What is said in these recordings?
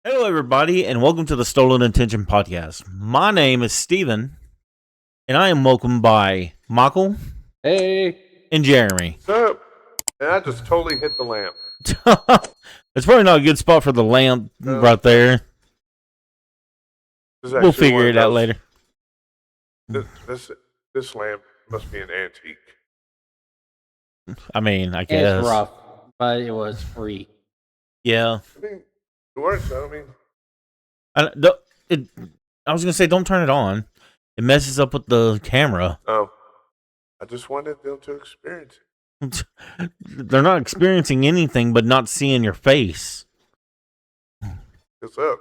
Hello, everybody, and welcome to the Stolen Attention Podcast. My name is Steven, and I am welcomed by Michael Hey. and Jeremy. What's up? And I just totally hit the lamp. It's probably not a good spot for the lamp right there. We'll figure it out later. This lamp must be an antique. I mean, I guess. It's rough, but it was free. Yeah. I mean, it works, though. I mean, I was going to say, don't turn it on. It messes up with the camera. oh. I just wanted them to experience it. They're not experiencing anything but not seeing your face. What's up?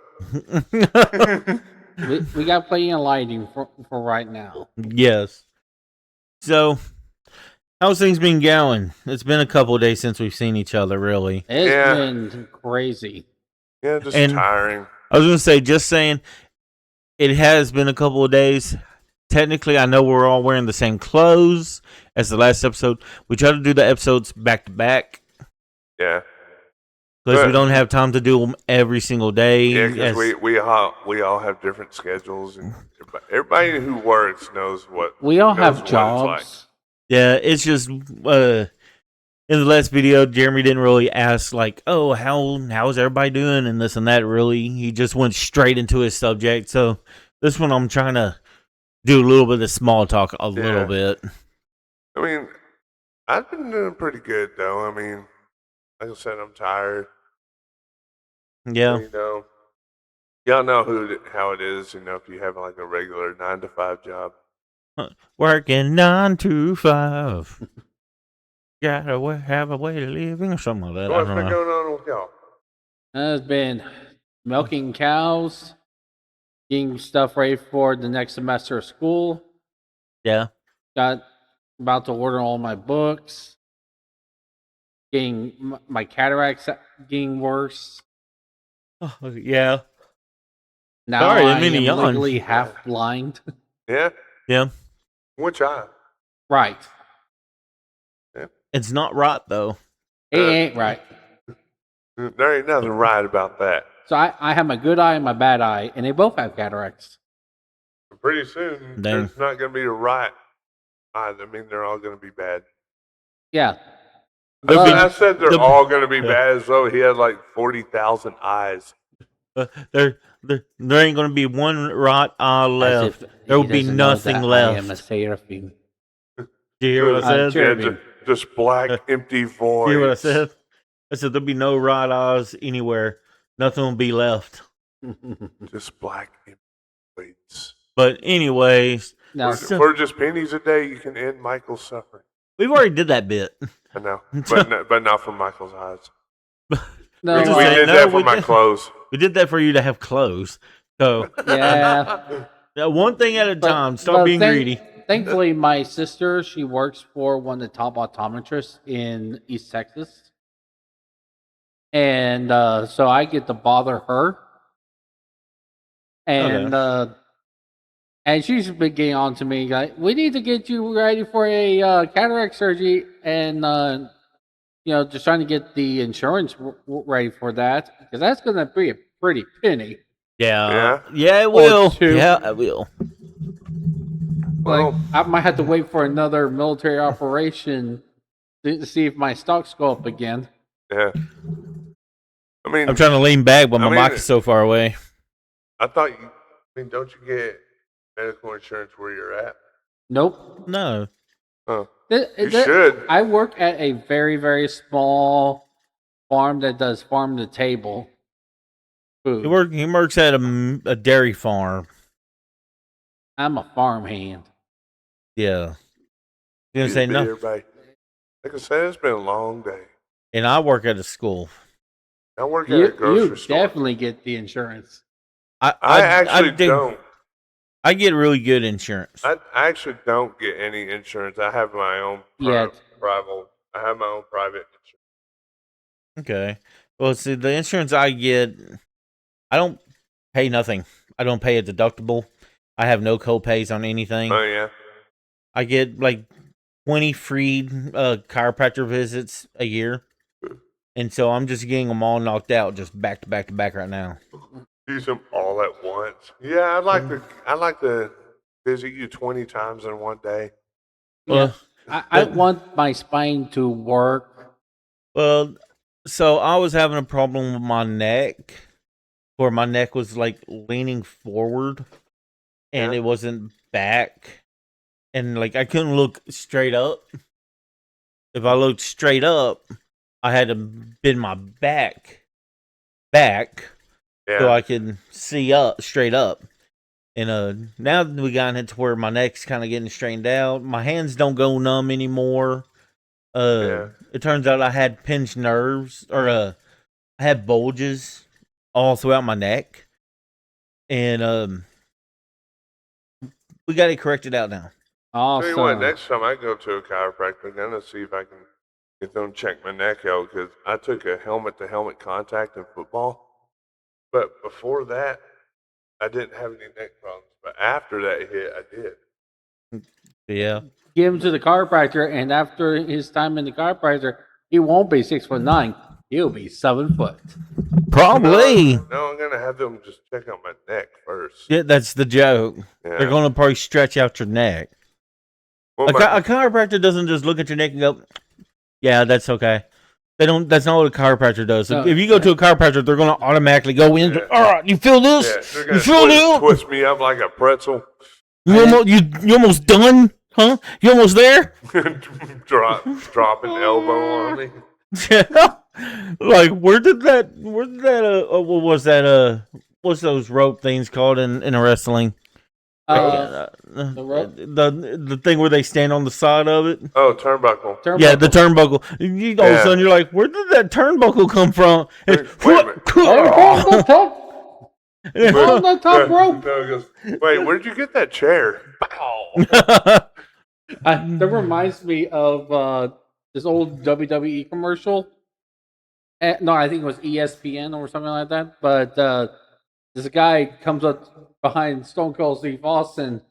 we got plenty of lighting for right now. Yes. So, how's things been going? It's been a couple of days since we've seen each other, really. It's been crazy. Yeah, just tiring. I was going to say, just saying, it has been a couple of days. Technically, I know we're all wearing the same clothes as the last episode. We try to do the episodes back to back. Yeah. Because we don't have time to do them every single day. Yeah, because we all have different schedules. And everybody who works knows what... We all have jobs. Like. Yeah, it's just... in the last video, Jeremy didn't really ask, like, oh, how's everybody doing and this and that, really. He just went straight into his subject. So this one I'm trying to do a little bit of small talk little bit. I mean, I've been doing pretty good, though. I mean, like I said, I'm tired. Yeah. Y'all know how it is, if you have like a regular 9-to-5 job. Working 9 to 5. Gotta have a way of living or something like that. What's been going on with y'all? It's been milking cows, getting stuff ready for the next semester of school. Yeah. Got about to order all my books. Getting my cataracts getting worse. Oh, yeah. Now Sorry, I am legally half blind. Yeah? Yeah. Which eye? Right. Yeah. It's not right, though. It ain't right. There ain't nothing right about that. So I have my good eye and my bad eye, and they both have cataracts. Pretty soon, there's not going to be a right eye. I mean, they're all going to be bad. Yeah. I said they're all going to be bad as though he had like 40,000 eyes. There ain't going to be one right eye left. There will be nothing left. I am a seraphim. Do you hear what I said? Yeah, just black, empty voids. You hear what I said? I said there'll be no right eyes anywhere. Nothing will be left. Just black, empty voids. But anyways, for just pennies a day, you can end Michael's suffering. We've already did that bit. I know, but not for Michael's eyes. No, we did that for my clothes. We did that for you to have clothes. So yeah, one thing at a time. Stop being greedy. Thankfully, my sister, she works for one of the top optometrists in East Texas, and so I get to bother her, and and she's been getting on to me like, we need to get you ready for a cataract surgery, and just trying to get the insurance ready for that, because that's going to be a pretty penny. Yeah, it will. Yeah, it will. Like, I might have to wait for another military operation to see if my stocks go up again. Yeah. I mean, I'm trying to lean back, but my mic is so far away. I thought don't you get medical insurance where you're at? Nope. No. Oh. You should. I work at a very, very small farm that does farm to table food. He works at a dairy farm. I'm a farmhand. Yeah. You're gonna say no? Everybody. Like I said, it's been a long day. And I work at a school. I work at a grocery store. You definitely get the insurance. I actually don't. I get really good insurance. I actually don't get any insurance. I have my own private. I have my own private insurance. Okay. Well, see, the insurance I get, I don't pay nothing. I don't pay a deductible. I have no co-pays on anything. Oh, yeah? I get like 20 free chiropractor visits a year. and so I'm just getting them all knocked out, just back to back to back right now. Use them all at once. Yeah, I'd like to visit you 20 times in one day. Yeah, Well, I want my spine to work. well, so I was having a problem with my neck, where my neck was like leaning forward, and Yeah. it wasn't back, and like I couldn't look straight up. If I looked straight up, I had to bend my back so Yeah. I could see up straight up. And now we got it to where my neck's kind of getting straightened out. My hands don't go numb anymore. Yeah. It turns out I had pinched nerves, or I had bulges all throughout my neck, and we got it corrected out now. Tell you what, Awesome. next time I go to a chiropractor, I'm gonna see if I can get them to check my neck out because I took a helmet-to-helmet contact in football, but before that, I didn't have any neck problems. But after that hit, I did. Yeah, Give him to the chiropractor, and after his time in the chiropractor, he won't be 6'9". He'll be 7 foot. probably. No, I'm gonna have them just check out my neck first. Yeah, that's the joke. Yeah. They're gonna probably stretch out your neck. Well, A chiropractor doesn't just look at your neck and go, "Yeah, that's okay." They don't. That's not what a chiropractor does. No. If you go to a chiropractor, they're gonna automatically go in. Yeah. All right, you feel this? they're You gonna feel it? twist me up like a pretzel. You almost done? Huh? You almost there? Drop an elbow on me. Like where did that? What was that? What's those rope things called in wrestling? The rope? The thing where they stand on the side of it. Oh, turnbuckle. Yeah, the turnbuckle. You, all of a sudden, you're like, where did that turnbuckle come from? Wait a minute. On the top rope. No, it goes, wait, where'd you get that chair? That reminds me of this old WWE commercial. No, I think it was ESPN or something like that. But this guy comes up behind Stone Cold Steve Austin,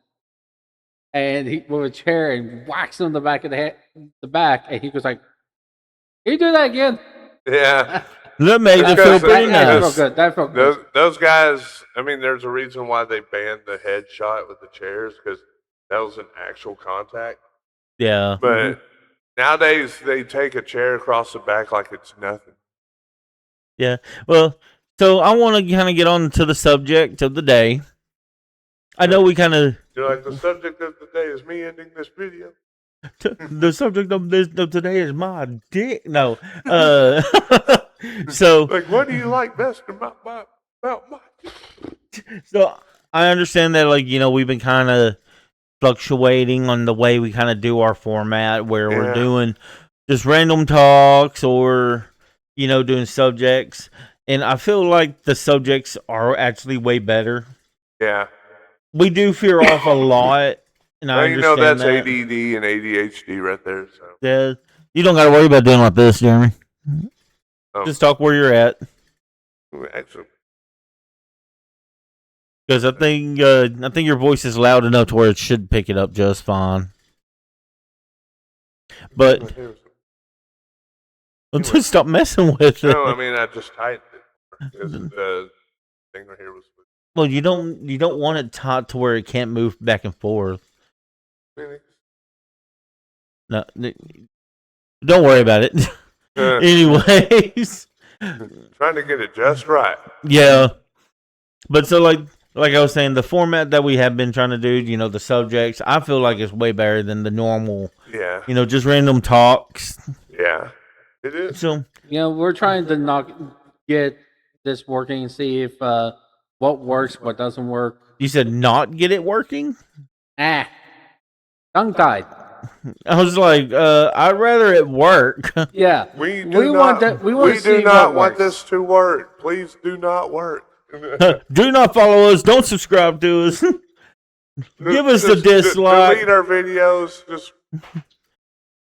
and he with a chair and whacks him in the back of the back, and he goes like, "Can you do that again?" Yeah. That made it feel pretty That nice. felt good. That felt good. Those guys, I mean, there's a reason why they banned the headshot with the chairs because that was an actual contact. Yeah. But nowadays, they take a chair across the back like it's nothing. Yeah. Well, so I want to kind of get on to the subject of the day. I know we kind of. You're like, the subject of the day is me ending this video. The subject of today is my dick. No. So. Like, what do you like best about my So I understand that, like, we've been kind of fluctuating on the way we kind of do our format, where we're doing just random talks or, doing subjects. And I feel like the subjects are actually way better. Yeah. We do veer off a lot. And I understand that's that. ADD and ADHD right there. So. Yeah. You don't got to worry about doing like this, Jeremy. Just talk where you're at. Actually. Because I think your voice is loud enough to where it should pick it up just fine. But just stop messing with it. No, I mean I just tightened it. The thing right here was. Well, you don't want it taut to where it can't move back and forth. No, don't worry about it. Anyways, trying to get it just right. Yeah, but so like I was saying, the format that we have been trying to do, the subjects, I feel like it's way better than the normal. Yeah. Just random talks. Yeah, it is. So we're trying to not get this working and see if what works, what doesn't work. You said not get it working? Tongue tied. I was like, I'd rather it work. Yeah. We do not want this to work. Please do not work. Do not follow us. Don't subscribe to us. Give us a dislike. Delete our videos.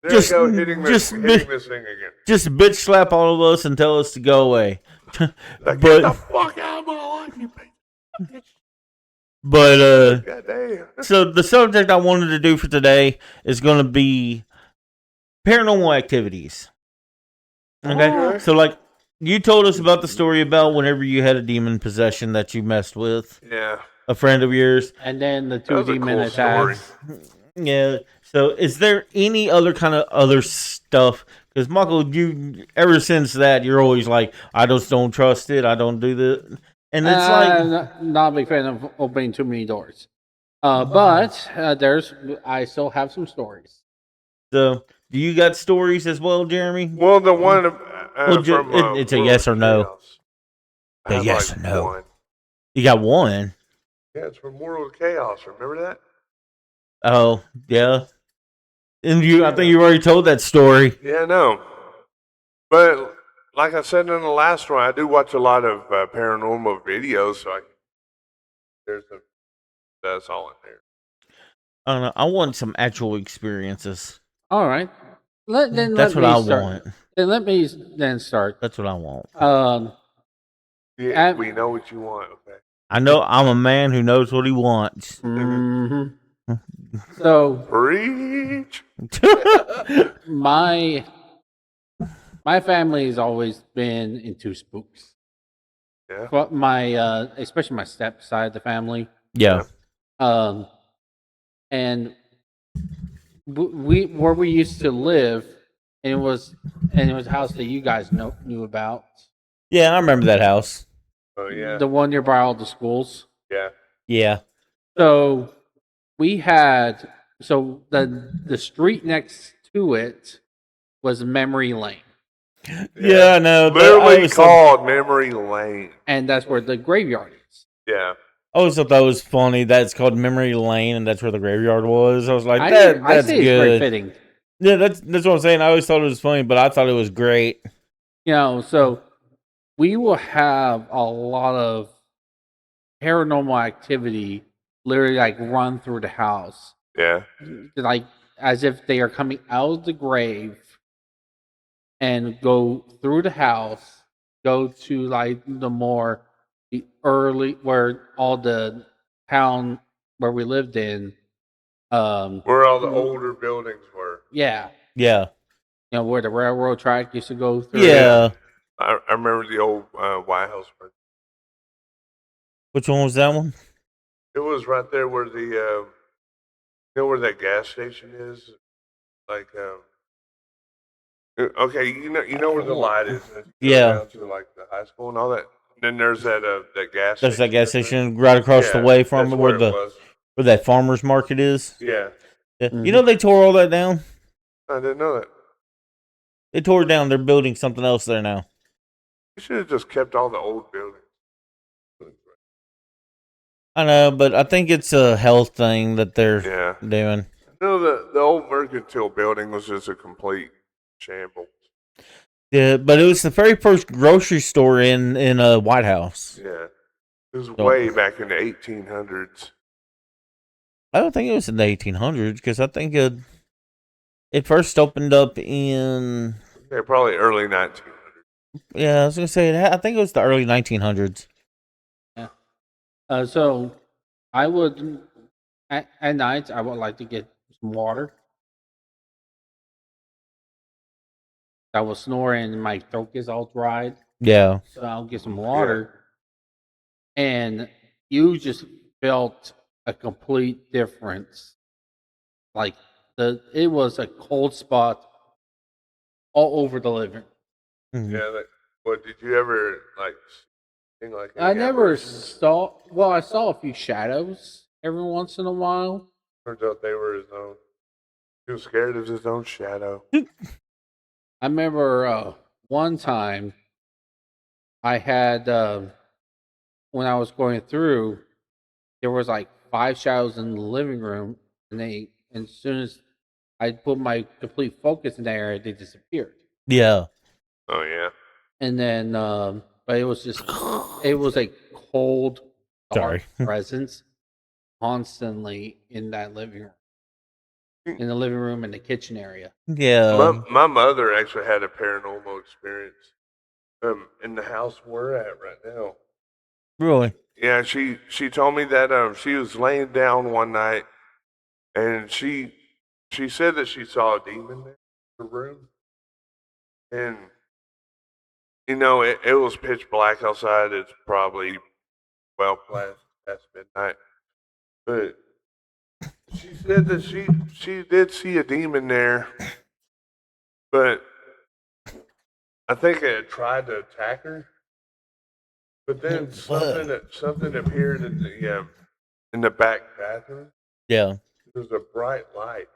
There you go, hitting this thing again. Just bitch slap all of us and tell us to go away. Get the fuck out of my life, you bitch. But goddamn. So the subject I wanted to do for today is going to be paranormal activities. Okay. Okay. So, like, you told us about the story about whenever you had a demon possession that you messed with Yeah, a friend of yours. And then the that two was a demon cool story. attacks. Yeah. So, is there any other kind of other stuff? Because Michael, you ever since that, you're always like, I just don't trust it. I don't do that. And it's like, Not a big fan of opening too many doors. But I still have some stories. so do you got stories as well, Jeremy? Well, the one Well, from it's a World yes of or no. Chaos. I A have like yes or no. one. You got one. Yeah, it's from World of Chaos. Remember that? Oh, yeah. And I think you already told that story. Yeah, no. But like I said in the last one, I do watch a lot of paranormal videos, so there's a that's all in there. I don't know. I want some actual experiences. All right. That's Let what me I start. want. Then let me then start. That's what I want. Yeah, At, we know what you want. Okay. I know I'm a man who knows what he wants. mhm. So Preach. my my family has always been into spooks. Yeah. But my especially my step side of the family. Yeah. Um, and we where we used to live, and it was a house that you guys knew about. Yeah, I remember that house. Oh yeah. The one nearby all the schools. Yeah. Yeah. So we had the street next to it was Memory Lane, Yeah, I know. I Literally always thought, called Memory Lane. and that's where the graveyard is. Yeah. I always thought that was funny. That's called Memory Lane, and that's where the graveyard was. I was like, I that's say it's very good. fitting. Yeah, that's what I'm saying. I always thought it was funny, but I thought it was great. So we will have a lot of paranormal activity literally like run through the house, Yeah. like as if they are coming out of the grave and go through the house, go to like the early where all the town where we lived in. Where all the older buildings were. Yeah, Yeah. where the railroad track used to go through. Yeah. I remember the old White House. Which one was that one? It was right there where where that gas station is. Like, okay, you know where the light is. As you go Yeah. down to like the high school and all that. Then there's that gas. There's that station gas right there. station right across the Yeah, way from that's where where it was. where that farmer's market is. Yeah, Yeah. Mhm. You know they tore all that down? I didn't know that. They tore it down. They're building something else there now. You should have just kept all the old buildings. I know, but I think it's a health thing that they're Yeah. doing. No, the old mercantile building was just a complete shambles. Yeah, but it was the very first grocery store in a White House. Yeah, it was So- way back in the 1800s. I don't think it was in the 1800s because I think it first opened up in. Yeah, probably early 1900s. Yeah, I was gonna say I think it was the early 1900s. So I would at night I would like to get some water. I will snore and my throat is all dried, Yeah, so I'll get some water. And you just felt a complete difference. Like it was a cold spot all over the living. Mhm. Yeah, what did you ever like? Thing like I any never apparitions? saw. Well, I saw a few shadows every once in a while. Turns out they were his own. He was scared of his own shadow. I remember one time I had when I was going through, there was like 5 shadows in the living room, and as soon as I put my complete focus in that area, they disappeared. yeah. Oh yeah. And then, but it was a cold, dark Sorry. presence constantly in that living room, in the living room and the kitchen area. Yeah. My mother actually had a paranormal experience. In the house we're at right now. Really? Yeah, she told me that she was laying down one night and she said that she saw a demon in her room. And You know, it was pitch black outside. It's probably well past midnight. But she said that she did see a demon there, but I think it tried to attack her. But then something appeared in the back bathroom. Yeah. There was a bright light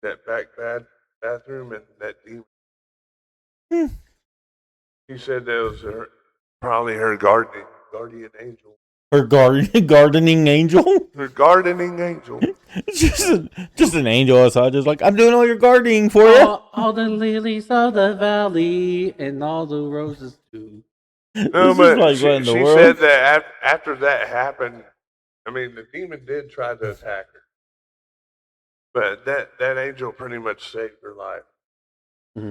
in that bathroom, and that demon. Hmm. She said that was probably her guardian angel. Her gardening angel. Her gardening angel. just an angel outside, just like, I'm doing all your gardening for you. All the lilies of the valley and all the roses too. No, This is but like, what in the she world? said that after that happened, I mean, the demon did try to attack her, but that angel pretty much saved her life.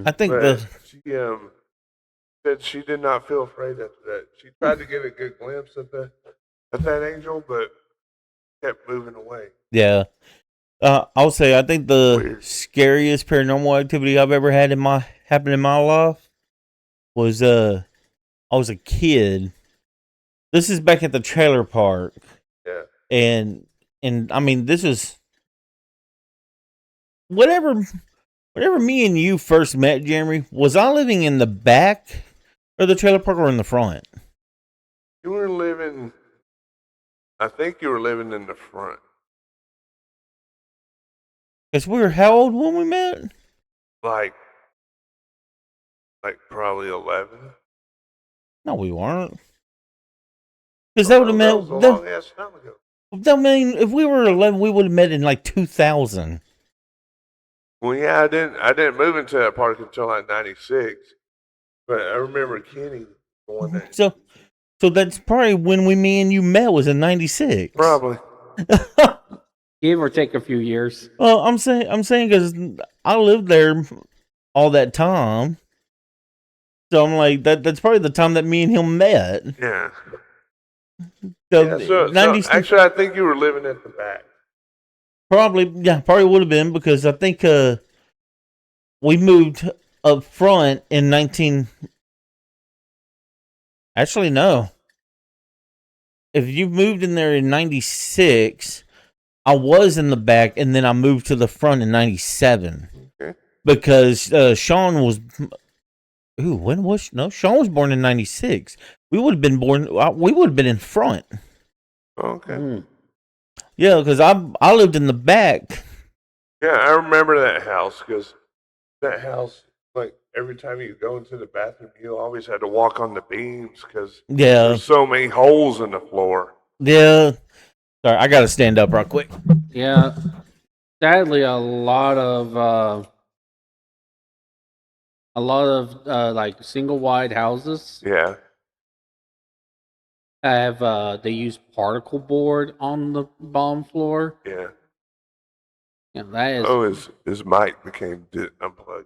I think But she said she did not feel afraid after that. She tried to get a good glimpse at that angel, but kept moving away. yeah. I'll say I think the Weird. scariest paranormal activity I've ever had happen in my life was I was a kid. This is back at the trailer park, Yeah. and I mean, this is whatever me and you first met, Jeremy. Was I living in the back of the trailer park or in the front? You were living. I think you were living in the front. Because we were how old when we met? Like probably 11. No, we weren't. Because that would have That was a meant long ass time ago. that mean if we were 11, we would have met in like 2000. Well, yeah, I didn't move into that park until like '96, but I remember Kenny going there. So that's probably when me and you met was in 96. Probably. Give or take a few years. Well, I'm saying because I lived there all that time. So I'm like that's probably the time that me and him met. Yeah. So, So 96 actually, I think you were living at the back. probably would have been because I think we moved up front in 19. Actually, no. If you moved in there in 96, I was in the back, and then I moved to the front in 97. Okay. Because Sean was. Ooh, when was no? Sean was born in 96. We would have been born. We would have been in front. Okay. Yeah, because I lived in the back. Yeah, I remember that house because that house, like every time you go into the bathroom, you always had to walk on the beams because Yeah, there's so many holes in the floor. yeah. Sorry, I gotta stand up real quick. Yeah. Sadly, a lot of like single wide houses Yeah. have they use particle board on the bottom floor. Yeah. Yeah, that is. Oh, his mic became unplugged.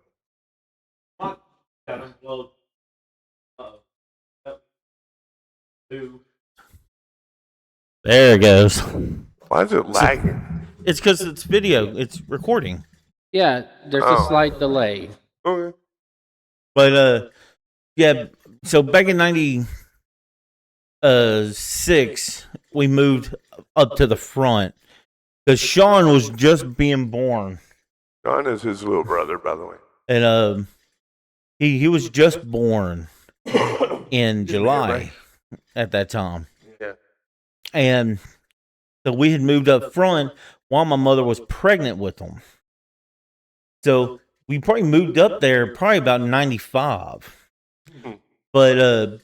There it goes. Why is it lagging? It's because it's video. It's recording. Yeah, there's a slight delay. Okay. But yeah. So back in 96, we moved up to the front because Sean was just being born, John is his little brother, by the way. and he was just born in July at that time. Yeah. And so we had moved up front while my mother was pregnant with him. So we probably moved up there probably about 95. But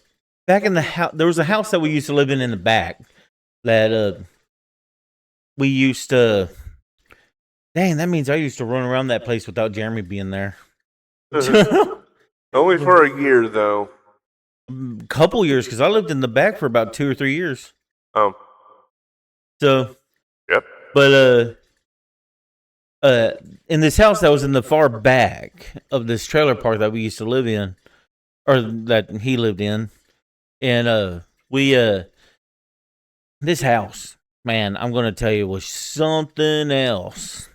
back in the house, there was a house that we used to live in the back that we used to. Dang, that means I used to run around that place without Jeremy being there. Only for a year, though. Couple years, because I lived in the back for about 2 or 3 years. So, Yep. but in this house that was in the far back of this trailer park that we used to live in, or that he lived in, and we this house, man, I'm gonna tell you, was something else.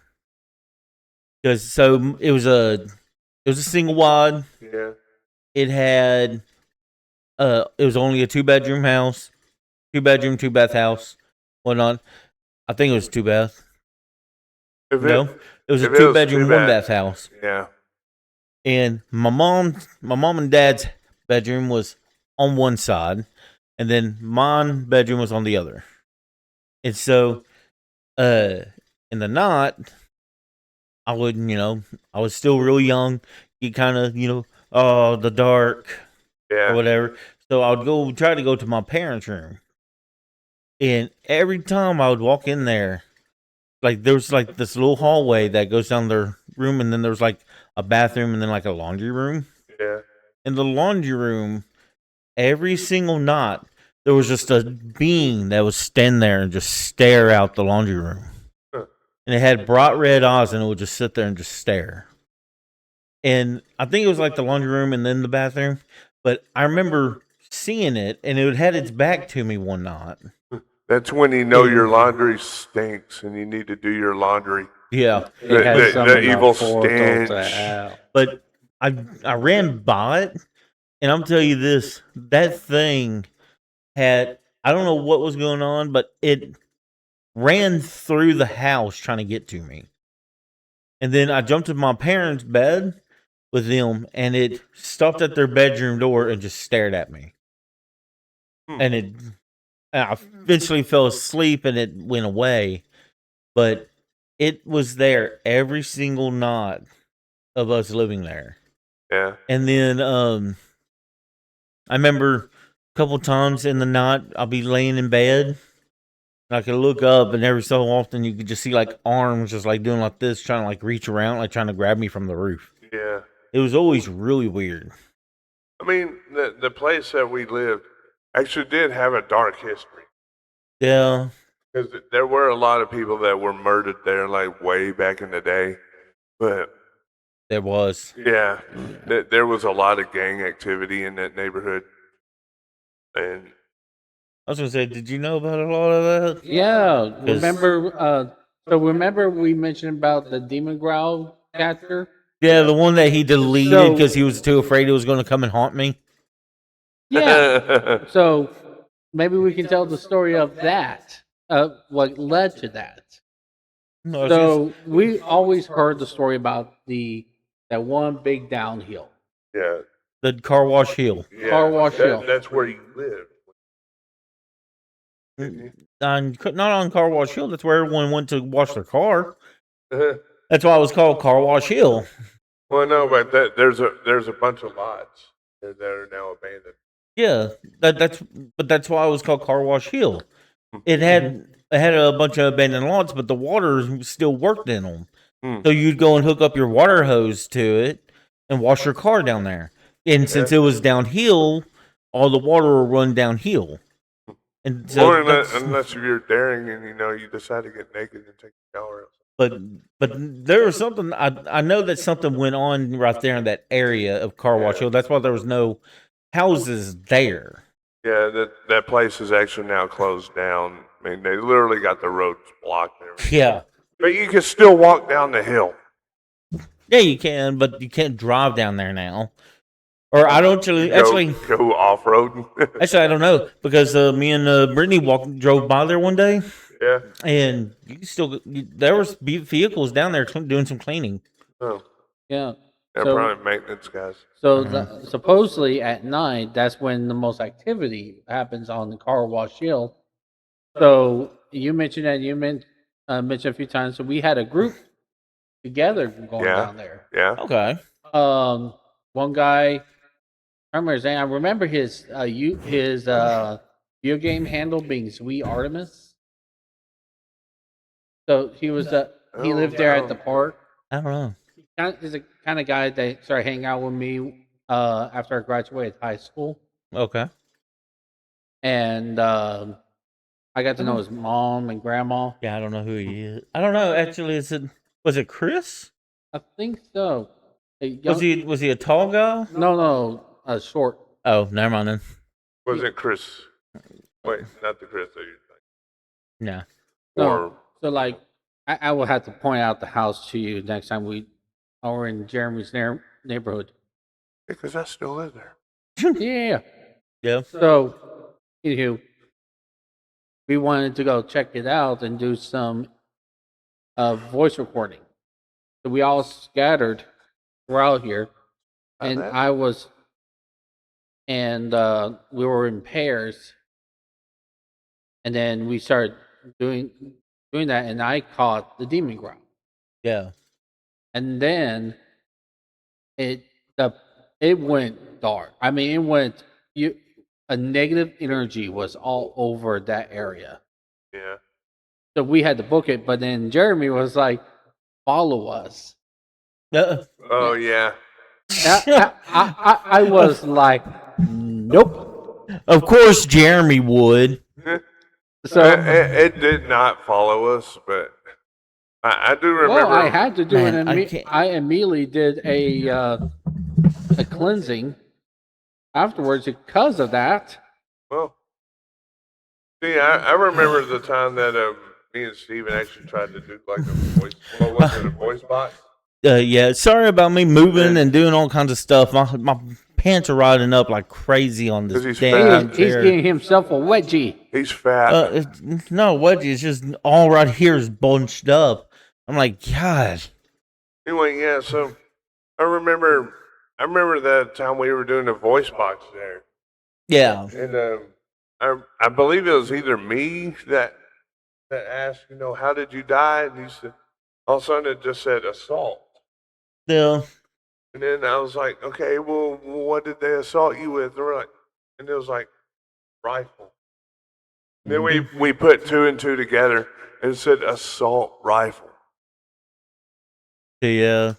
Because it was a single wide. Yeah. It had It was only a 2 bedroom house, 2 bedroom, 2 bath house. Whatnot. I think it was 2 bath. If it No, it was a if it two was too bedroom, one bad, bath house. yeah, And my mom and dad's bedroom was on one side, and then mine bedroom was on the other. And so, uh, in the night, I wouldn't, I was still real young. You kind of, oh, the dark or yeah, whatever. So I would go try to go to my parents' room, and every time I would walk in there, like there was like this little hallway that goes down their room, and then there was like a bathroom, and then like a laundry room. yeah. In the laundry room, every single night, there was just a being that would stand there and just stare out the laundry room. Huh. And it had bright red eyes, and it would just sit there and just stare. And I think it was like the laundry room and then the bathroom. But I remember seeing it, and it had its back to me one night. That's when you know your laundry stinks and you need to do your laundry. Yeah. It had The some evil portal to stench. hell. But I ran by it, and I'm telling you this, that thing had, I don't know what was going on, but it ran through the house trying to get to me. And then I jumped to my parents' bed with them, and it stopped at their bedroom door and just stared at me. And I eventually fell asleep, and it went away. But it was there every single night of us living there. Yeah. And then I remember a couple times in the night I'll be laying in bed. I could look up, and every so often you could just see like arms just like doing like this, trying to like reach around, like trying to grab me from the roof. Yeah. It was always really weird. I mean, the place that we lived actually did have a dark history. Yeah, Because there were a lot of people that were murdered there, like way back in the day. But there was. yeah, there was a lot of gang activity in that neighborhood. And I was gonna say, did you know about a lot of that? Yeah, 'Cause- remember we mentioned about the demon growl catcher? Yeah, the one that he deleted So- because he was too afraid it was going to come and haunt me. Yeah. So maybe we can tell the story of that, what led to that. No, it's So we always heard the story about that one big downhill. yeah, the car wash hill. yeah. Car wash hill. That's where you lived. Not on car wash hill. That's where everyone went to wash their car. That's why it was called Car Wash Hill. Well, no, but there's a bunch of lots that are now abandoned. Yeah, that's why it was called Car Wash Hill. It had a bunch of abandoned lots, but the water still worked in them. So you'd go and hook up your water hose to it and wash your car down there. And since it was downhill, all the water will run downhill. And so Or unless you're daring and you decide to get naked and take a shower. but there was something I know that something went on right there in that area of Car Wash Hill. That's why there was no houses there. Yeah, that place is actually now closed down. I mean, they literally got the roads blocked and everything. Yeah. But you can still walk down the hill. Yeah, you can, but you can't drive down there now. Or I don't actually Go off roading. actually I don't know because me and Brittany drove by there one day, Yeah. and there was vehicles down there doing some cleaning. Oh, Yeah. they're So- probably maintenance guys. So supposedly at night, that's when the most activity happens on the car wash hill. So you mentioned that mentioned a few times. So we had a group together going Yeah. down there. Yeah. Okay. One guy, I remember his name. I remember his video game handle being Sweet Artemis. So he lived there at the park. I don't know. He's the kind of guy that started hanging out with me after I graduated high school, Okay. and I got to know his mom and grandma. Yeah, I don't know who he is. I don't know. Actually, was it Chris? I think so. Was he a tall guy? No, short. Oh, never mind then. Was it Chris? Wait, not the Chris that you think. No. No. Or So like, I will have to point out the house to you next time we are in Jeremy's neighborhood. because I still live there. Yeah. Yeah. So, anywho, we wanted to go check it out and do some voice recording. So we all scattered. We're out here, and that? I was, and we were in pairs, and then we started doing that, and I caught the demon growl, Yeah. and then it the it went dark. I mean, it went you a negative energy was all over that area. Yeah. So we had to book it, but then Jeremy was like, "Follow us." Uh, Oh yeah. I was like, "Nope." of course, Jeremy would. So, It did not follow us, but I do well, I remember. had to do Man, an. I can't. I immediately did a cleansing afterwards because of that. Well, see, I remember the time that me and Steven actually tried to do like a voice. What was it? A voice box. Yeah, sorry about me moving And and doing all kinds of stuff. My pants are riding up like crazy on this 'cause he's damn fat. He's chair. getting himself a wedgie. He's fat. No, what? It's just all right here is bunched up. I'm like, God. Anyway, yeah. So I remember. I remember that time we were doing a voice box there, Yeah. and I believe it was either me that asked, how did you die? And he said, all of a sudden it just said assault. Yeah. And then I was like, okay, well, what did they assault you with? And it was like, rifle. And then we put two and two together and it said assault rifle. Yeah.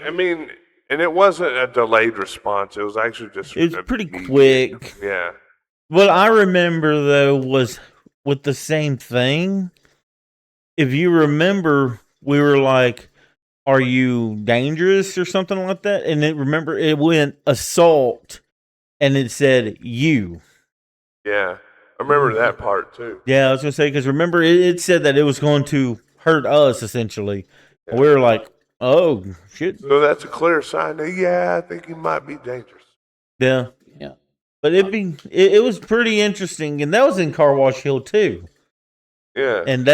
I mean, and it wasn't a delayed response. It was actually just It was pretty immediate. quick. Yeah. What I remember though was with the same thing. If you remember, we were like, "Are you dangerous?" or something like that, and it went assault, and it said you. Yeah. I remember that part too. Yeah, I was gonna say because remember it said that it was going to hurt us essentially. Yeah. We were like, "Oh shit, So that's a clear sign that, yeah, I think he might be dangerous. yeah." Yeah. But it was pretty interesting, and that was in Car Wash Hill too. Yeah. And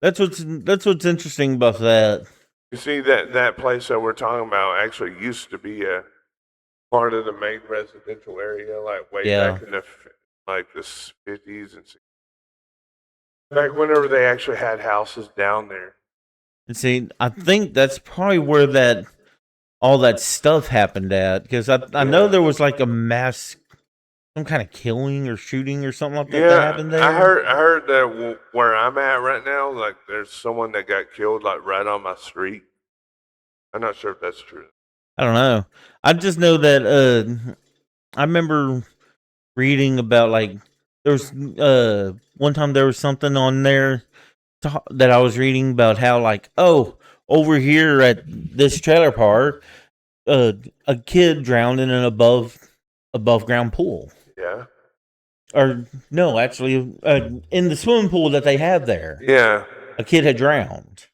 that's what's interesting about that. You see, that place that we're talking about actually used to be a part of the main residential area, like way Yeah. back in the 50s and 60s. Back whenever they actually had houses down there. And see, I think that's probably where that all that stuff happened at because I know there was like a mass some kind of killing or shooting or something like that that Yeah, happened there. I heard that where I'm at right now, like there's someone that got killed like right on my street. I'm not sure if that's true. I don't know. I just know that I remember reading about like there was one time there was something on there that I was reading about how like over here at this trailer park a kid drowned in an above ground pool. Yeah. Or no, actually in the swimming pool that they have there. Yeah. A kid had drowned.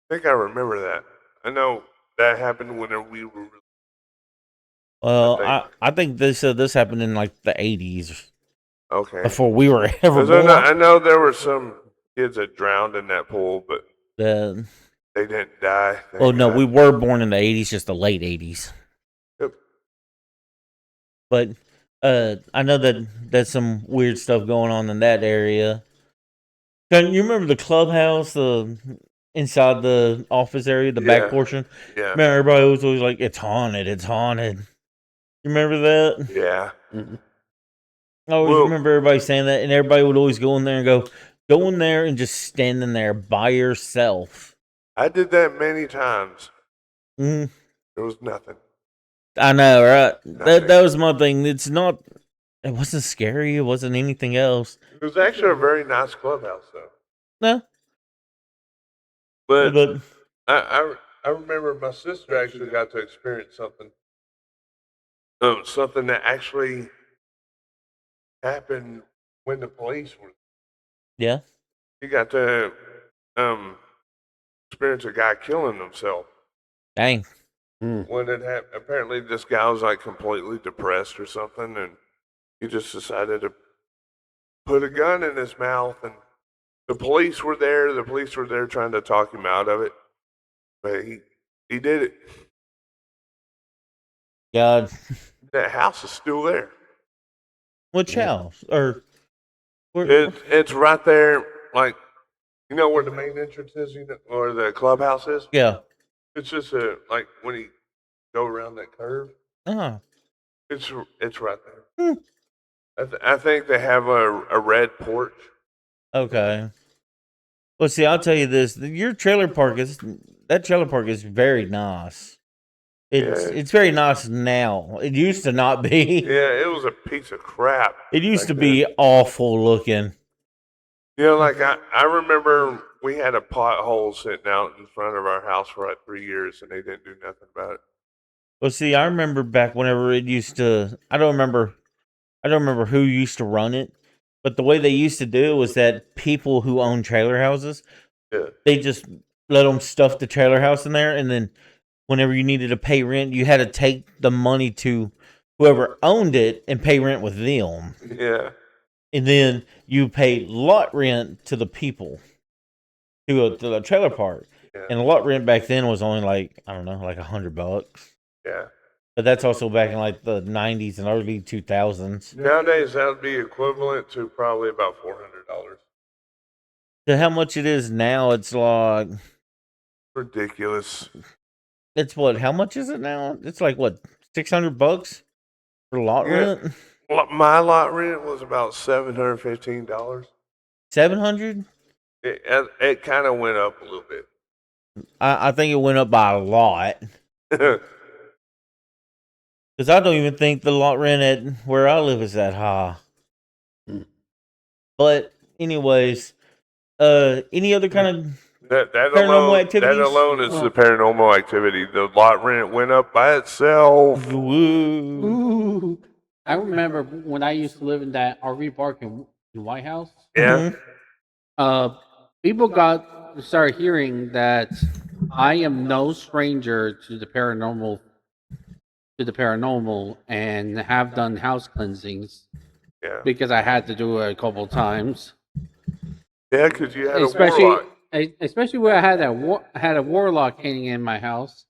I think I remember that. I know that happened whenever we were. Well, I think. I think this happened in like the 80s Okay. before we were ever 'Cause I born. know there were some kids that drowned in that pool, but The they didn't die. Well, Thank no, God. we were born in the 80s, just the late 80s. Yep. But I know that there's some weird stuff going on in that area. Can you remember the clubhouse, inside the office area, the back Yeah. portion? Yeah. Man, everybody was always like, "It's haunted, it's haunted." You remember that? Yeah. I always Well, remember everybody saying that, and everybody would always go in there and go in there and just stand in there by yourself. I did that many times. Mm, There was nothing. I know, right? Nothing. That was my thing. It wasn't scary. It wasn't anything else. It was actually a very nice clubhouse, though. No, But but I remember my sister actually got to experience something. Something that actually happened when the police were. yeah, She got to um, experience a guy killing himself. dang, When it happened, apparently this guy was like completely depressed or something, and he just decided to put a gun in his mouth, and the police were there. The police were there trying to talk him out of it, but he did it. God, That house is still there. which house or It's right there, like you know where the main entrance is, or the clubhouse is. yeah. It's just like when you go around that curve. Oh, It's right there. hmm. I think they have a red porch. Okay. Well, see, I'll tell you this: your trailer park is that trailer park is very nice. Yeah, It's very nice now. It used to not be. yeah. It was a piece of crap. It used to Back then. be awful looking. You know, like I remember we had a pothole sitting out in front of our house for like 3 years, and they didn't do nothing about it. Well, see, I remember back whenever it used to. I don't remember who used to run it, but the way they used to do it was that people who own trailer houses, Yeah, they just let them stuff the trailer house in there, and then whenever you needed to pay rent, you had to take the money to whoever owned it and pay rent with them, yeah, and then you pay lot rent to the people to the trailer park. yeah, And the lot rent back then was only like I don't know, like $100. yeah. But that's also back in like the '90s and early 2000s. Nowadays, that would be equivalent to probably about $400. To how much it is now, it's like Ridiculous. it's what? How much is it now? It's like what $600 for lot Yeah. rent. My lot rent was about $715. 700. It kind of went up a little bit. I think it went up by a lot because I don't even think the lot rent at where I live is that high. But anyways, any other kind of that paranormal activities? That alone is the paranormal activity. The lot rent went up by itself. Woo. Ooh. I remember when I used to live in that RV park in White House. Yeah. Uh, people started hearing that I am no stranger to the paranormal, and have done house cleansings Yeah. because I had to do it a couple times. Yeah, because you had Especially, a warlock. especially where I had a warlock hanging in my house,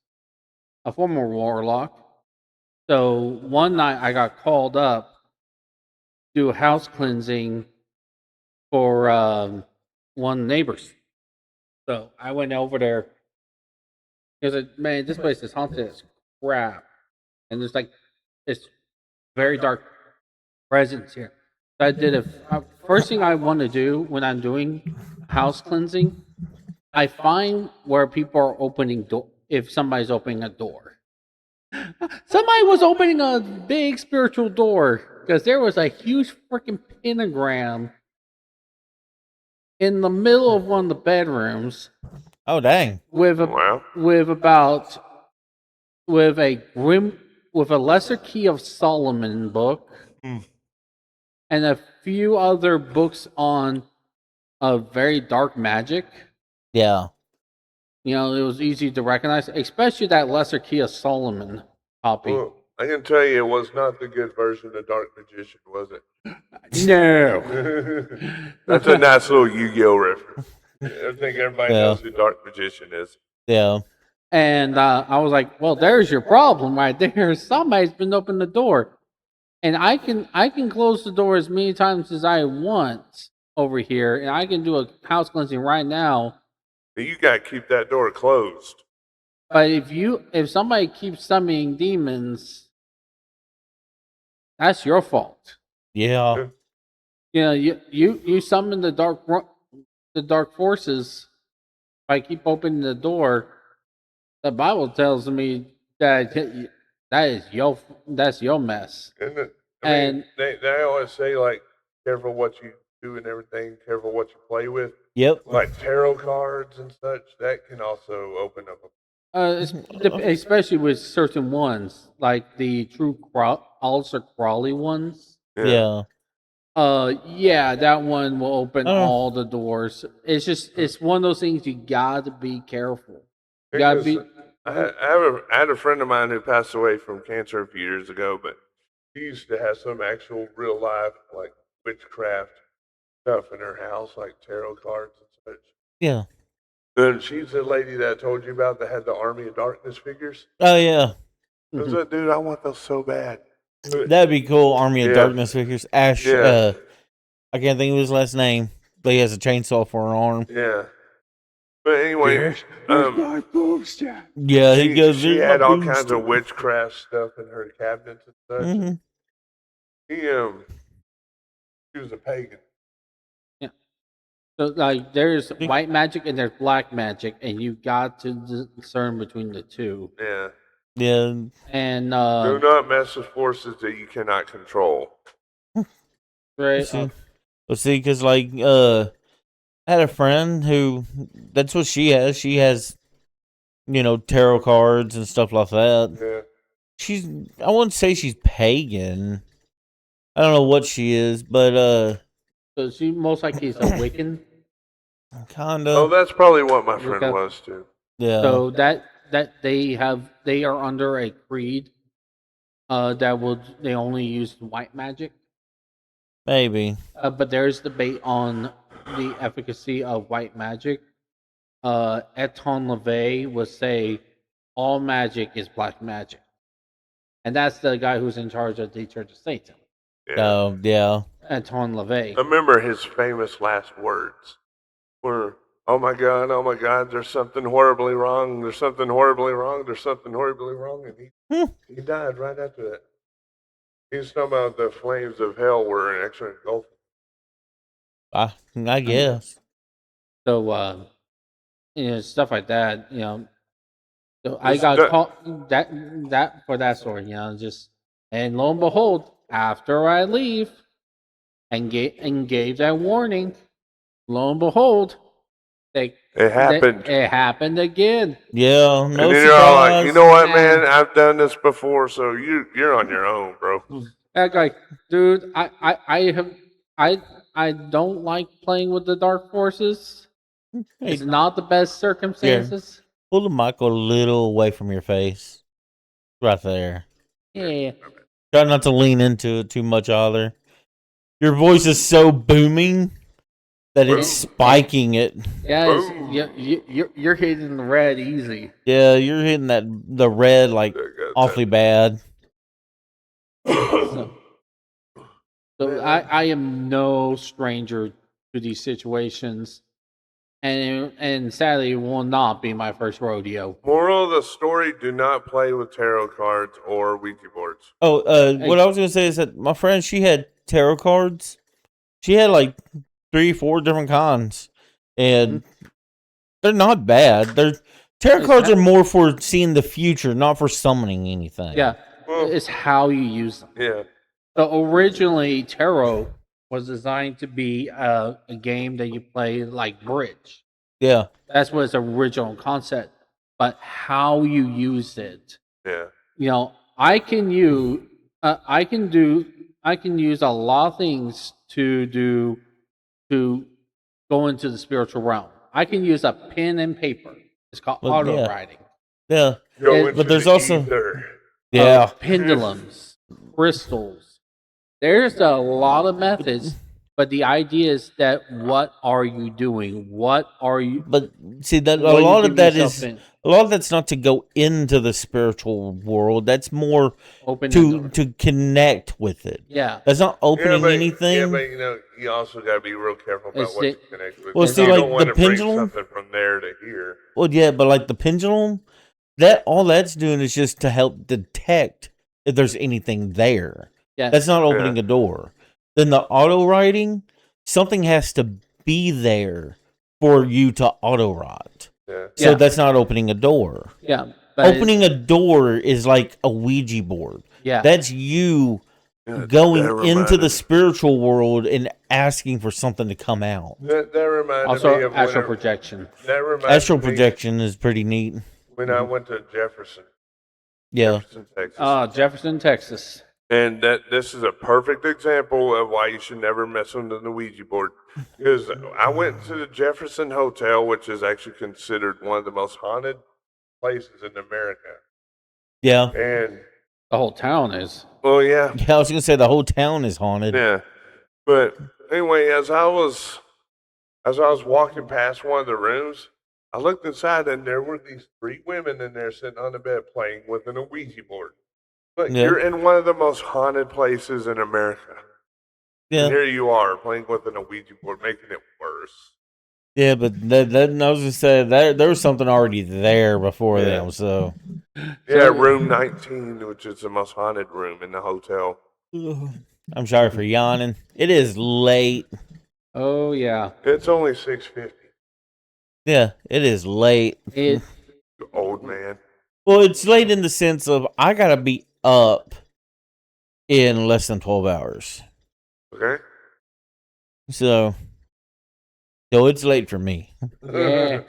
a former warlock. So one night I got called up to do a house cleansing for one of the neighbors. So I went over there because man, this place is haunted as crap, and there's like this very dark presence here. So I did first thing I want to do when I'm doing house cleansing. I find where people are opening door. If somebody's opening a door, somebody was opening a big spiritual door because there was a huge freaking pentagram in the middle of one of the bedrooms Oh dang! with a Wow. with about with a grim with a lesser key of Solomon book Mm. and a few other books on very dark magic. Yeah. You know, it was easy to recognize, especially that lesser key of Solomon copy. Well, I can tell you, it was not the good version of Dark Magician, was it? No. That's a nice little Yu-Gi-Oh reference. I think everybody Yeah. knows who Dark Magician is. Yeah. And I was like, well, there's your problem right there. Somebody's been opening the door. And I can close the door as many times as I want over here, and I can do a house cleansing right now. You got to keep that door closed. But if somebody keeps summoning demons, that's your fault. Yeah. You know, you summon the dark forces by keep opening the door. The Bible tells me that that's your mess. And I mean, And they always say, like, careful what you do and everything, careful what you play with. Yep. Like tarot cards and such, that can also open up especially with certain ones like the true Alistair Crawley ones. Yeah. Yeah, that one will open Oh. all the doors. It's one of those things you gotta be careful. You gotta be. I had a friend of mine who passed away from cancer a few years ago, but she used to have some actual real life like witchcraft stuff in her house, like tarot cards and such. Yeah. And she's the lady that I told you about that had the Army of Darkness figures. Oh yeah. I was like, dude, I want those so bad. That'd be cool. Army of Yeah. Darkness figures. Ash. Yeah. I can't think of his last name, but he has a chainsaw for an arm. Yeah. But anyway, my boobs, Jack. Yeah, he goes. she "There's had my all boobs, kinds of too." witchcraft stuff in her cabinets and such. Mhm. She was a pagan. Yeah. So like, there's See? white magic and there's black magic, and you got to discern between the two. Yeah. Yeah. And Do not mess with forces that you cannot control. right, Let's see, because like I had a friend who that's what she has. She has, tarot cards and stuff like that. Yeah. She's I wouldn't say she's pagan. I don't know what she is, but so she most likely is a Wiccan. kinda. Oh, that's probably what my friend Okay. was too. Yeah. So that they are under a creed they only use white magic. Maybe. But there's debate on the efficacy of white magic. Eton LaVey would say all magic is black magic, and that's the guy who's in charge of the Church of Satan. Yeah. Yeah. Eton I LaVey. remember his famous last words were, oh my God, there's something horribly wrong. There's something horribly wrong. There's something horribly wrong. And he died right after that. He was talking about the flames of hell were an extra engulfing. I guess. So stuff like that. So I This got du- caught that for that story. Just and lo and behold, after I leave and gave that warning, lo and behold, it happened. It happened again. Yeah. And No then you're all like, surprise. you know what, man? Man. I've done this before, so you're on your own, bro. That guy, dude, I don't like playing with the dark forces. Hey, It's not the best circumstances. pull the mic a little away from your face. Right there. Yeah. Try not to lean into it too much either. Your voice is so booming that it's spiking it. Yeah, Boom. you're hitting the red easy. Yeah, you're hitting the red like awfully bad. So I am no stranger to these situations, and sadly, it will not be my first rodeo. Moral of the story: do not play with tarot cards or Ouija boards. Oh, what I was gonna say is that my friend, she had tarot cards. She had like 3-4 different kinds, and they're not bad. Tarot cards are more for seeing the future, not for summoning anything. Yeah, Well, it's how you use them. yeah. So originally, tarot was designed to be a game that you play like bridge. Yeah. That's what its original concept. But how you use it, Yeah. I can use a lot of things to go into the spiritual realm. I can use a pen and paper. It's called Well, auto yeah. writing. Yeah. Go into But there's the also ether. yeah. Pendulums, crystals. There's a lot of methods, but the idea is that what are you doing? What are you? But see that a what you lot give of that yourself is in? a lot of that's not to go into the spiritual world. That's more Open the door. to connect with it. Yeah. That's not opening anything. Yeah, but you also got to be real careful about It's what you the- connect with. Well, You see, don't like want the to bring pendulum. something from there to here. Well, yeah, but like the pendulum, that all that's doing is just to help detect if there's anything there. Yeah. That's not opening a door. Then the auto writing, something has to be there for you to auto write. Yeah. So Yeah. that's not opening a door. Yeah. But Opening a door is like a Ouija board. Yeah. That's you Yeah, going that into reminded the me- spiritual world and asking for something to come out. That reminded me also of astral when projection. that reminded Astral me projection is pretty neat. when I went to Jefferson, Yeah. Texas. Jefferson, Texas. And this is a perfect example of why you should never mess with the Ouija board. Because I went to the Jefferson Hotel, which is actually considered one of the most haunted places in America. Yeah. And The whole town is. Well, yeah, Yeah, I was gonna say the whole town is haunted. yeah. But anyway, as I was walking past one of the rooms, I looked inside and there were these 3 women in there sitting on the bed playing with an Ouija board. But Yeah. you're in one of the most haunted places in America. And Yeah, here you are playing with an Ouija board, making it worse. yeah, but that I was gonna say there was something already there before Yeah. them. So Yeah, room 19, which is the most haunted room in the hotel. I'm sorry for yawning. It is late. Oh yeah. It's only 6:50. Yeah, it is late. It. Old man. Well, it's late in the sense of I gotta be up in less than 12 hours. Okay. So it's late for me. Yeah.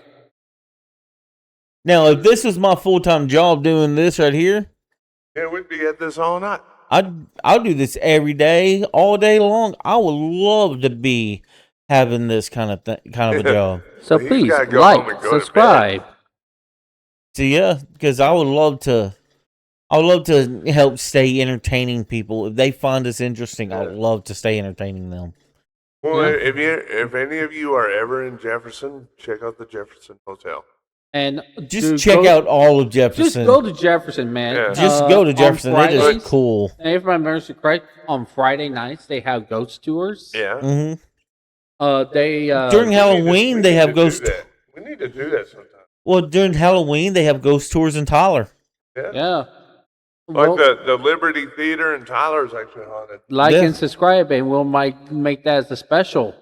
Now, if this was my full-time job doing this right here, Yeah, we'd be at this all night. I'll do this every day, all day long. I would love to be having this kind of a job. So He's please gotta go home and like, go to subscribe. So yeah, because I would love to help stay entertaining people. If they find us interesting, I'd love to stay entertaining them. Well, Yeah. if any of you are ever in Jefferson, check out the Jefferson Hotel. And Just dude, check out all of Just Jefferson. go to Jefferson, man. Yeah. Just go to on Jefferson. It is Fridays, cool. And if I remember correct, on Friday nights they have ghost tours. Yeah. Hmm. They During Halloween, they have ghost. We need to do that sometime. Well, during Halloween, they have ghost tours in Tyler. Yeah. Yeah. Like Well, the Liberty Theater in Tyler is actually haunted. like Yeah. and subscribe, and we'll might make that as a special.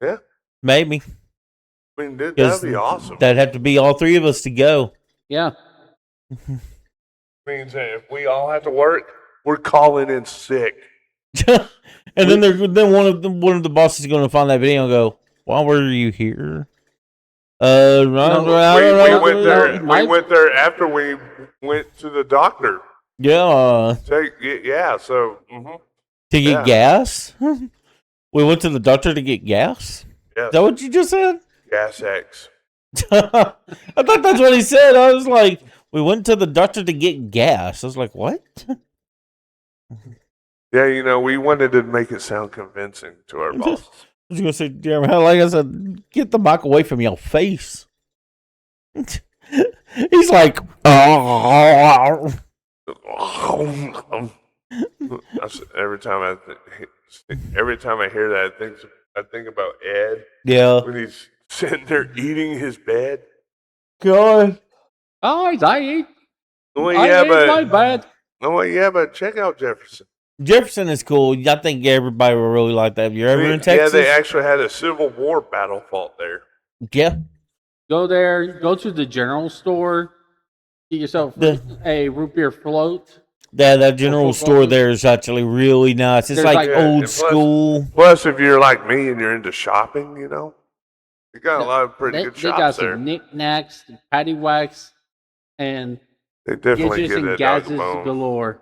Yeah. Maybe. I mean, dude, 'Cause that'd be awesome. That'd have to be all three of us to go. Yeah. Means that if we all have to work, we're calling in sick. And then one of the bosses is going to find that video and go, "Why were you here?" I We don't know. went there. Mike- We went there after we went to the doctor. Yeah, Yeah. So. Mm-hmm. to get Yeah. gas. We went to the doctor to get gas. Yeah. Is that what you just said? Gas X. I thought that's what he said. I was like, we went to the doctor to get gas. I was like, what? Yeah, we wanted to make it sound convincing to our bosses. I was gonna say, Jeremy, like I said, get the mic away from your face. He's like, oh. Every time I hear that, I think about Ed Yeah. when he's sitting there eating his bed. God. Oh, I eat. Well, I yeah, ate my but bad. but check out Jefferson. Jefferson is cool. I think everybody will really like that. If you're ever in Yeah, Texas, they actually had a Civil War battle fought there. yeah. Go there. Go to the general store. Get yourself a root beer float. That general store there is actually really nice. It's There's like like- Yeah, old and plus- school. Plus, if you're like me and you're into shopping, you got a lot of pretty They, good they got shops there. some knickknacks, paddywhacks, and They definitely gadgets get and that dog a gadgets bone. galore.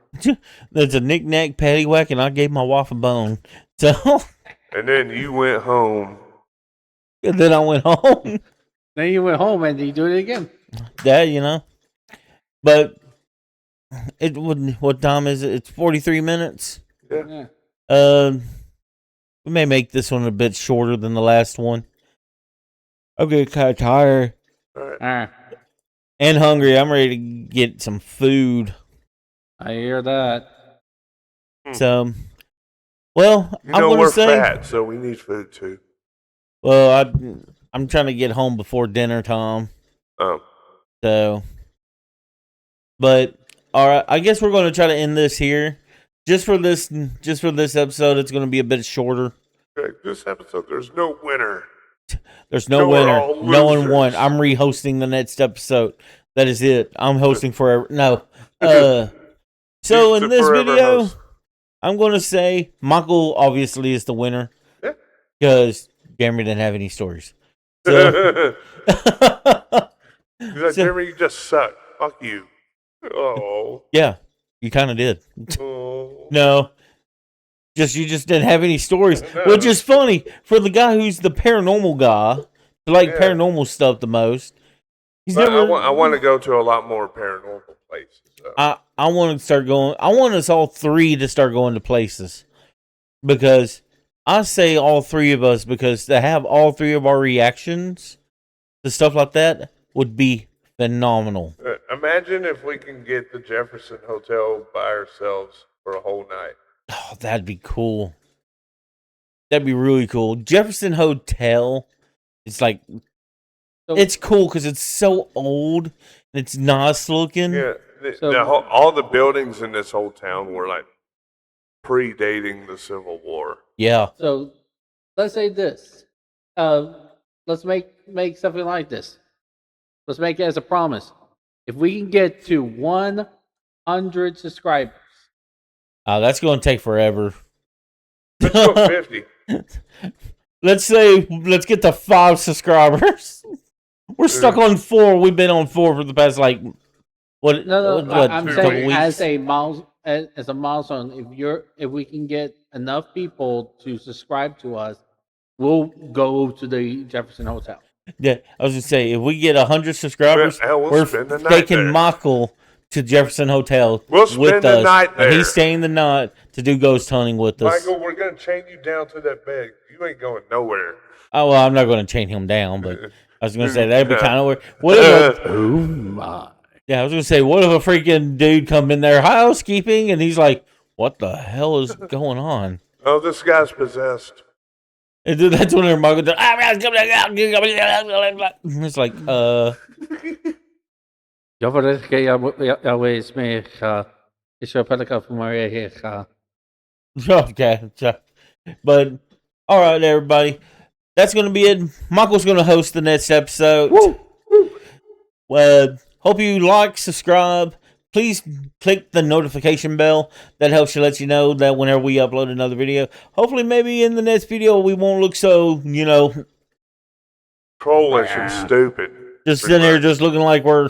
There's a knick-knack paddywhack, and I gave my wife a bone. So, And then you went home. and then I went home. Then you went home and you do it again. That, But what time is it? It's 43 minutes. Yeah. Yeah. We may make this one a bit shorter than the last one. I'm getting kind of tired All right. Ah, and hungry. I'm ready to get some food. I hear that. So, well, I'm We're gonna say, fat, so we need food too. well, I'm trying to get home before dinner time. Um, So, but all right, I guess we're going to try to end this here. Just for this episode, it's going to be a bit shorter. okay, this episode, there's no winner. There's no So we're winner. all No one losers. won. I'm re-hosting the next episode. That is it. I'm hosting forever. No. So He's in the this forever video, host. I'm going to say Michael obviously is the winner Yeah. because Jeremy didn't have any stories. So, He's like, So- Jeremy, you just suck. Fuck you. Oh. yeah, you kind of did. Oh. No. You just didn't have any stories, which is funny for the guy who's the paranormal guy, who like Yeah. paranormal stuff the most. He's But never. I want to go to a lot more paranormal places. I want to start going. I want us all three to start going to places, because I say all three of us, because to have all three of our reactions to stuff like that would be phenomenal. Imagine if we can get the Jefferson Hotel by ourselves for a whole night. Oh, that'd be cool. That'd be really cool. Jefferson Hotel. It's like it's cool because it's so old and it's nice looking. Yeah, all the buildings in this whole town were like predating the Civil War. Yeah. So let's say this. Let's make something like this. Let's make it as a promise. If we can get to 100 subscribers, That's going to take forever. Let's go 50. Let's get to 5 subscribers. We're stuck on 4. We've been on 4 for the past I'm saying weeks? as a milestone. If we can get enough people to subscribe to us, we'll go to the Jefferson Hotel. Yeah, I was gonna say, if we get 100 subscribers, we'll we're taking Michael to Jefferson Hotel We'll spend the night there. and he's staying the night to do ghost hunting with us. Michael, we're gonna chain you down to that bed. You ain't going nowhere. Oh well, I'm not going to chain him down, but I was gonna say that'd be kind of weird. What if Oh my! I was gonna say, what if a freaking dude come in there housekeeping and he's like, "What the hell is going on?" Oh, this guy's possessed. And then that's when Michael does. It's like, Jag var rätt grej. Jag vet mig. Jag kör pelika för mig här. okay. But all right, everybody, that's gonna be it. Michael's gonna host the next episode. Hope you like, subscribe. Please click the notification bell. That helps to let you know that whenever we upload another video. Hopefully, maybe in the next video we won't look so, trollish and stupid. Just sitting there, just looking like we're,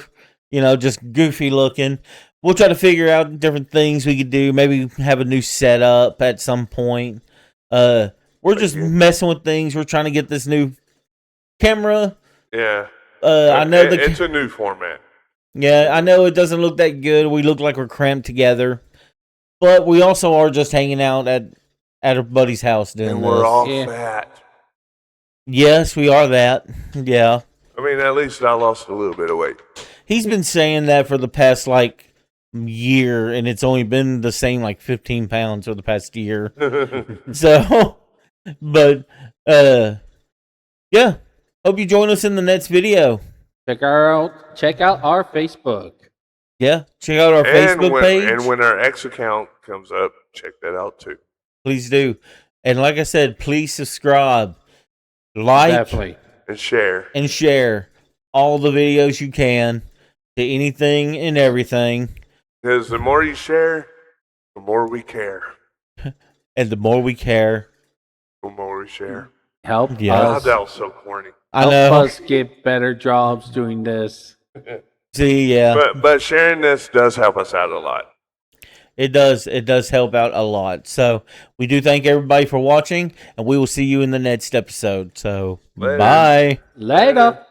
just goofy looking. We'll try to figure out different things we could do. Maybe have a new setup at some point. We're just messing with things. We're trying to get this new camera. Yeah. I know it's a new format. Yeah, I know it doesn't look that good. We look like we're cramped together, but we also are just hanging out at a buddy's house doing and this. We're all fat. Yes, we are that. Yeah. I mean, at least I lost a little bit of weight. He's been saying that for the past year, and it's only been the same 15 pounds for the past year. So, but yeah. Hope you join us in the next video. Check out our Facebook. Yeah, check out our Facebook page. And when our X account comes up, check that out too. Please do. And like I said, please subscribe, like, Definitely. and share all the videos you can to anything and everything. Because the more you share, the more we care. And the more we care, the more we share. Help us. That was so corny. Help us get better jobs doing this. See, yeah. But sharing this does help us out a lot. It does. It does help out a lot. So we do thank everybody for watching, and we will see you in the next episode. So, bye. Later.